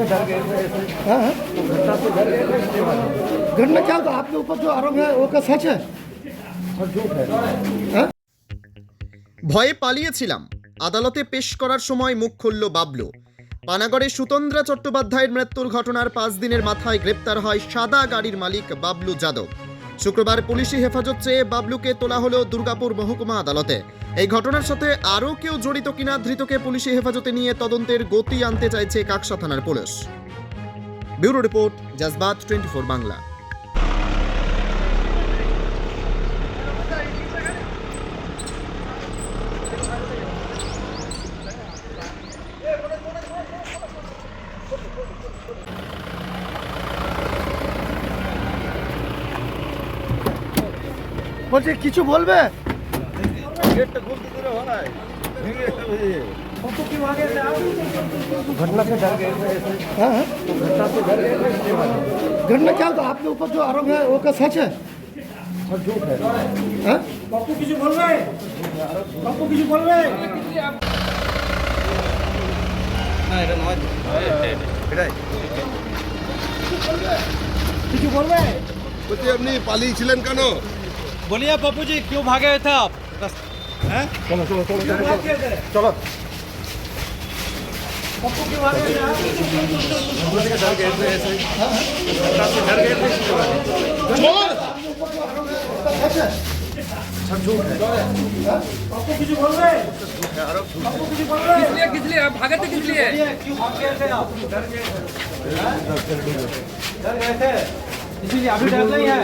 हाँ, घटना क्या होता आपके ऊपर जो आरोप है वो क्या सच है और झूठ है? हाँ? ভয়ে পালিয়েছিলাম। আদালতে পেশ করার সময় মুখ খুলল বাবলু। পানাগড়ে সুতন্দ্রা চট্টোপাধ্যায়ের মৃত্যুর ঘটনার 5 দিনের মাথায় গ্রেপ্তার হয় সাদা গাড়ির মালিক বাবলু যাদব। শুক্রবার পুলিশি হেফাজত চেয়ে বাবলুকে তোলা হলো দুর্গাপুর মহকুমা আদালতে। এই ঘটনার সাথে আরও কেউ জড়িত কিনা ধৃতকে পুলিশি হেফাজতে নিয়ে তদন্তের গতি আনতে চাইছে কাকসা থানার পুলিশ। Bureau report, জজবাত 24 Bangla. বলছে কিছু বলবে घटना से डर गए हाँ? घटना से डर गए घटना क्या होता आपके ऊपर जो आरोप है वो क्या सच है और झूठ है? हाँ? बापू किसी बोल रहे बापू किसी बोल रहे কিছু বলবে বলছি আপনি পালিয়েছিলেন কেন? बोलिए पप्पू जी क्यों भागे थे आप? हैं? চলো চলো চলো চলো पप्पू क्यों भागे थे आप? पप्पू किसी बोल रहे पप्पू किसी बोल रहे किस लिए आप भागे थे किस लिए? क्यों भागे थे आप? डर गए थे इसीलिए अभी डर नहीं है।